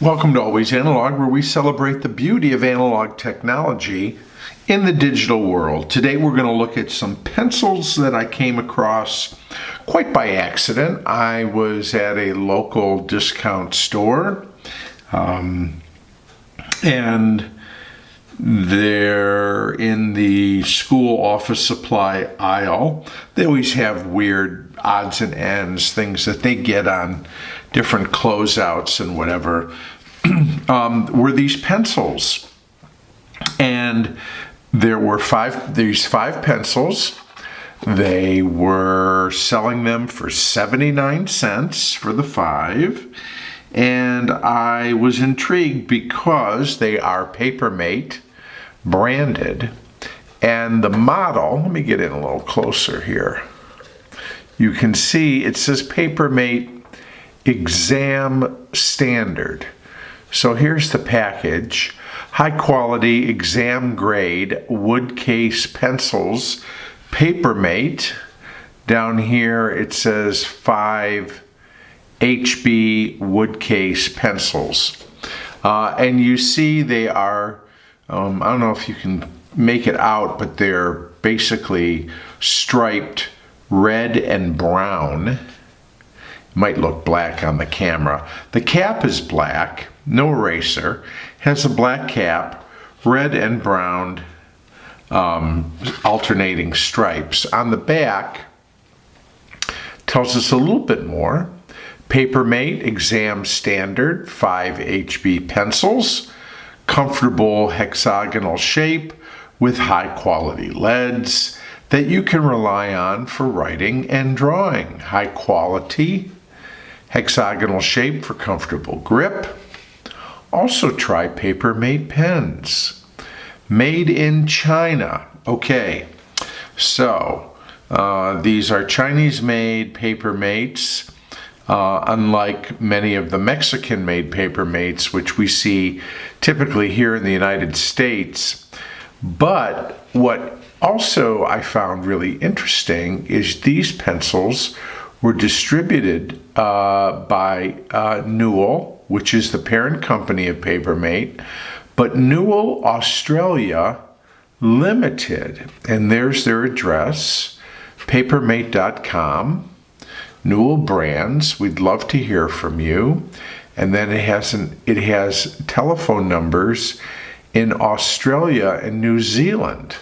Welcome to Always Analog, where we celebrate the beauty of analog technology in the digital world. Today we're going to look at some pencils that I came across quite by accident. I was at a local discount store, and they're in the school office supply aisle. They always have weird odds and ends, things that they get on different closeouts and whatever. Were these pencils, and there were these five pencils. They were selling them for 79 cents for the five, and I was intrigued because they are Papermate branded, and the model, let me get in a little closer here. You can see it says Papermate Exam Standard. So here's the package. High quality exam grade wood case pencils, Papermate. Down here it says 5 HB wood case pencils. And you see they are, I don't know if you can make it out, but they're basically striped red and brown. Might look black on the camera. The cap is black, no eraser, has a black cap, red and brown alternating stripes. On the back, tells us a little bit more. Papermate Exam Standard 5 HB pencils, comfortable hexagonal shape with high quality leads that you can rely on for writing and drawing. High quality hexagonal shape for comfortable grip. Also try Papermate pens. Made in China. Okay, so these are Chinese-made Papermates, unlike many of the Mexican-made Papermates, which we see typically here in the United States. But what also I found really interesting is these pencils were distributed by Newell, which is the parent company of Papermate, but Newell Australia Limited. And there's their address, papermate.com, Newell Brands. We'd love to hear from you. And then it has telephone numbers in Australia and New Zealand.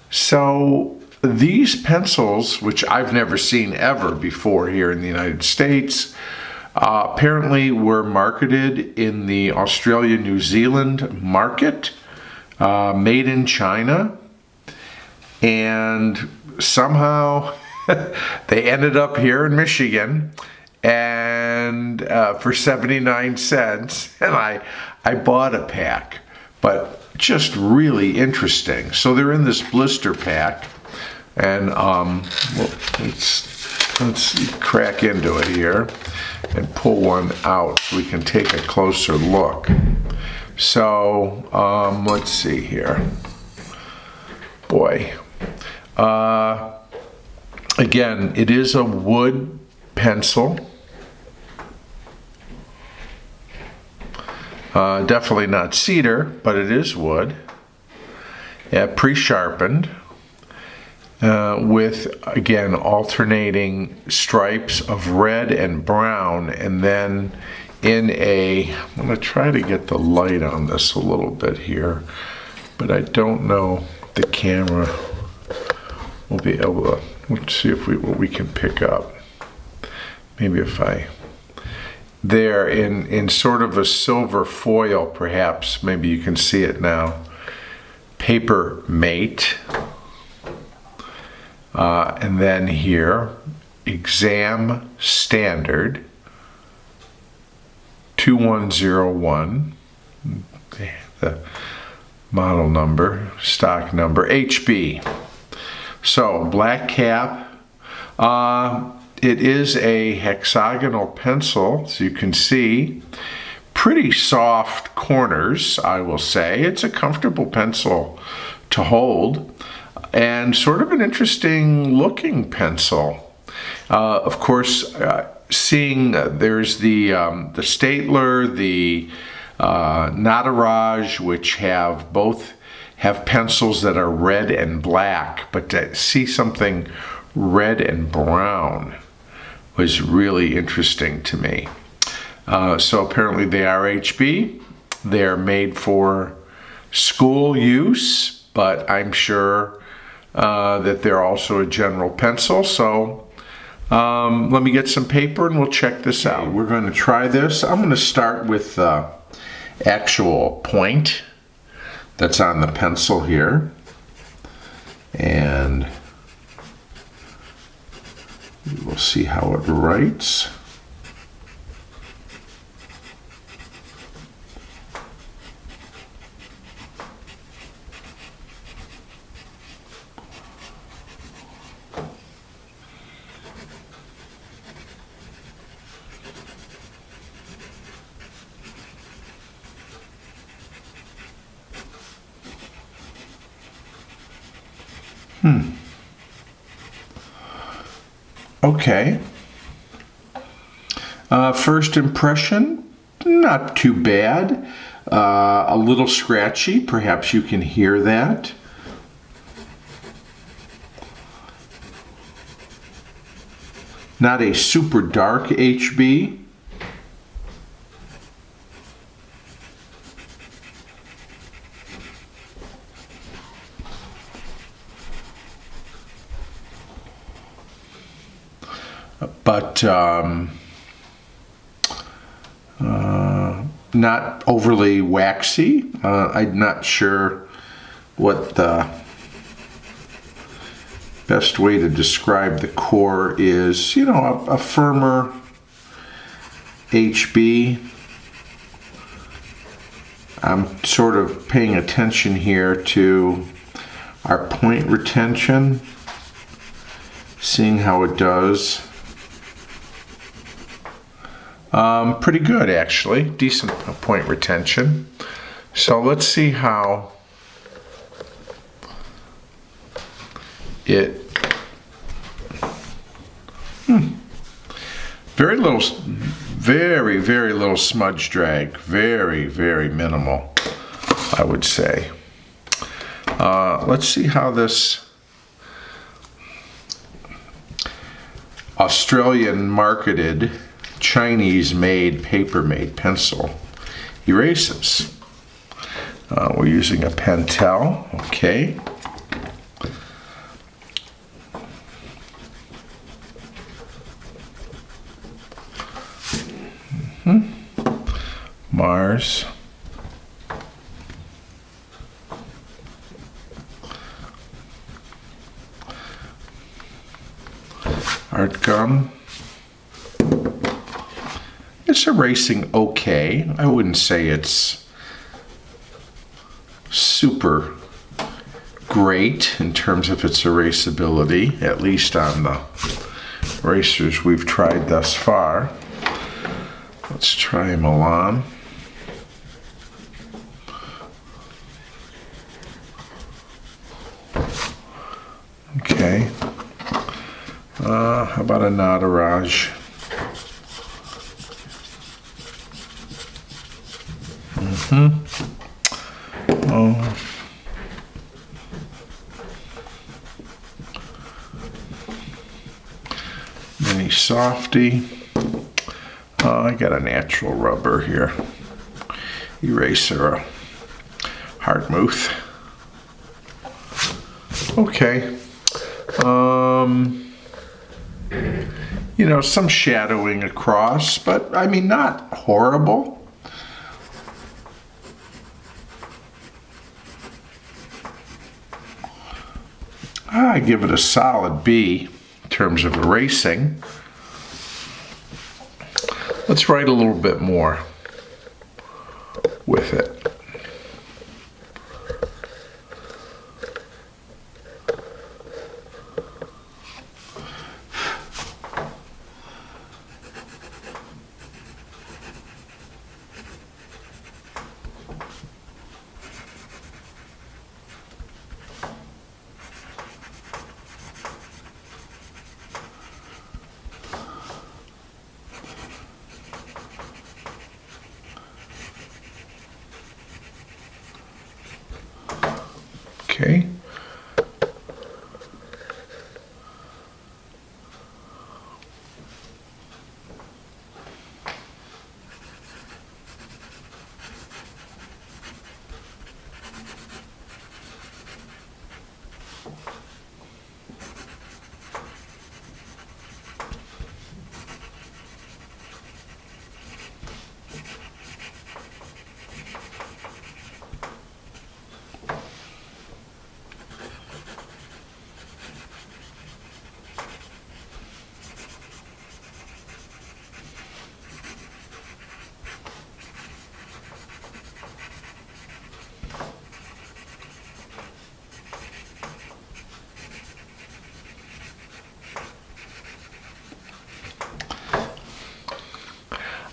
So these pencils, which I've never seen ever before here in the United States, apparently were marketed in the Australia-New Zealand market, made in China, and somehow they ended up here in Michigan, and for 79 cents, and I bought a pack, but just really interesting. So they're in this blister pack. And let's crack into it here and pull one out so we can take a closer look. So let's see here. Boy, again, it is a wood pencil. Definitely not cedar, but it is wood. Yeah, pre-sharpened. With, again, alternating stripes of red and brown, and then I'm going to try to get the light on this a little bit here, but I don't know if the camera will be able to. Let's see what we can pick up. Maybe if there in sort of a silver foil, perhaps, maybe you can see it now. Papermate. And then here, Exam Standard 2101, the model number, stock number, HB. So, black cap. It is a hexagonal pencil, so you can see. Pretty soft corners, I will say. It's a comfortable pencil to hold. And sort of an interesting looking pencil. Of course, seeing there's the Stapler, the Nataraj, which both have pencils that are red and black, but to see something red and brown was really interesting to me. So apparently they are HB. They're made for school use, but I'm sure that they're also a general pencil. So let me get some paper and we'll check this out. We're going to try this. I'm going to start with the actual point that's on the pencil here. And we'll see how it writes. Okay. First impression, not too bad. A little scratchy, perhaps you can hear that. Not a super dark HB. But not overly waxy. I'm not sure what the best way to describe the core is. You know, a firmer HB. I'm sort of paying attention here to our point retention, seeing how it does. Pretty good, actually. Decent point retention. So let's see how it... Very little, very, very little smudge drag. Very, very minimal, I would say. Let's see how this Australian marketed Chinese-made, paper-made pencil erases. We're using a Pentel, okay. Mars. Art gum. It's erasing okay. I wouldn't say it's super great in terms of its erasability, at least on the erasers we've tried thus far. Let's try Milan. Okay. How about a Nataraj? Oh. Mini Softy. I got a natural rubber here. Eraser, Hardmouth. Okay. You know, some shadowing across, but I mean, not horrible. I give it a solid B in terms of erasing. Let's write a little bit more with it. Okay.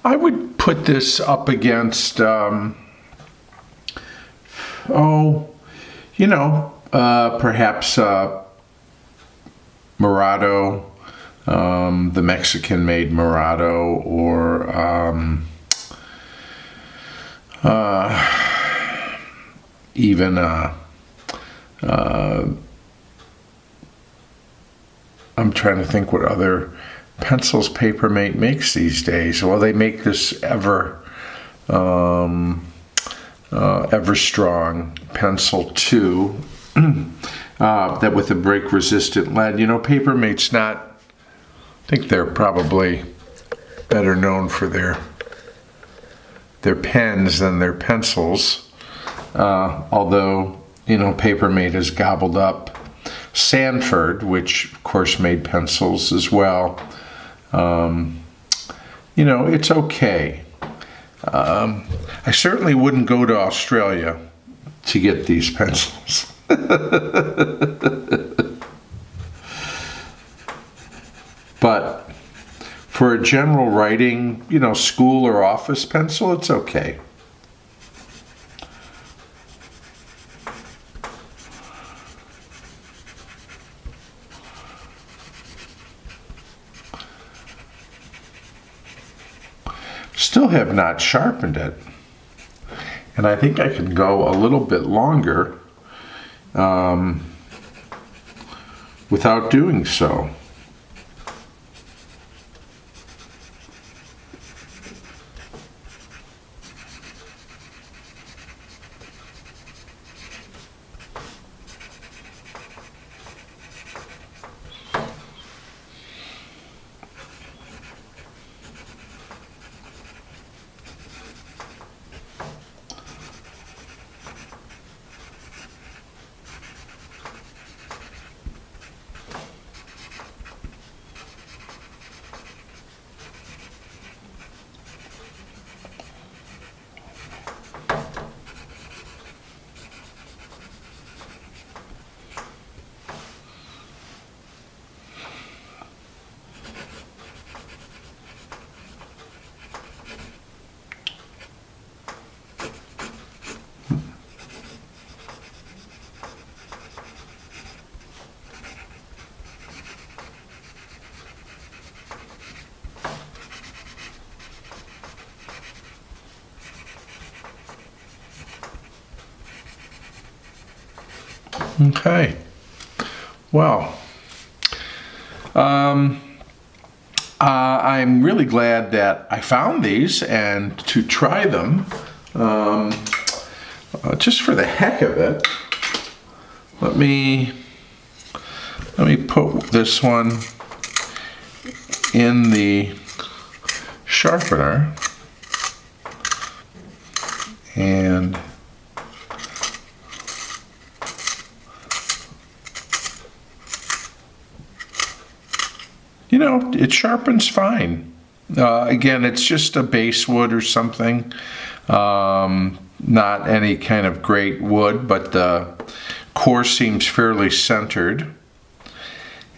I would put this up against, perhaps Murado, the Mexican-made Murado, or even I'm trying to think what other pencils Papermate makes these days. Well, they make this ever strong pencil too, that with a break-resistant lead. Papermate's not. I think they're probably better known for their pens than their pencils. Although Papermate has gobbled up Sanford, which of course made pencils as well. It's okay. I certainly wouldn't go to Australia to get these pencils. But for a general writing, school or office pencil, it's okay. Still have not sharpened it, and I think I can go a little bit longer without doing so. Okay. Well, I'm really glad that I found these and to try them. Just for the heck of it, let me put this one in the sharpener and it sharpens fine. Again, it's just a base wood or something. Not any kind of great wood, but the core seems fairly centered.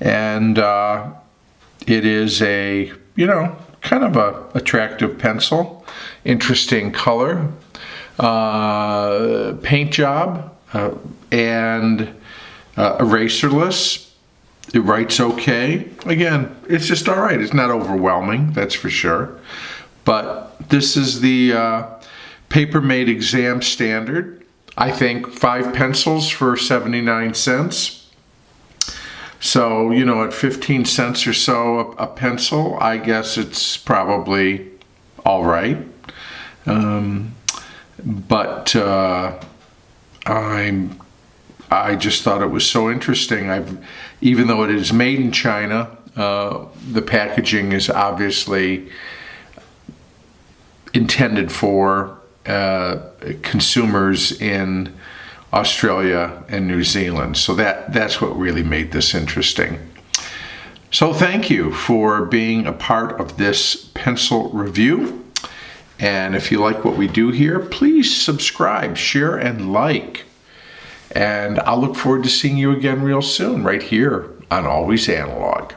And it is a, kind of a attractive pencil. Interesting color. Paint job. And eraserless. It writes okay. Again, it's just all right. It's not overwhelming, that's for sure. But this is the Papermate Exam Standard. I think 5 pencils for 79 cents. So, at 15 cents or so a pencil, I guess it's probably all right. But I just thought it was so interesting. Even though it is made in China, the packaging is obviously intended for consumers in Australia and New Zealand. So that's what really made this interesting. So thank you for being a part of this pencil review. And if you like what we do here, please subscribe, share, and like. And I'll look forward to seeing you again real soon, right here on Always Analog.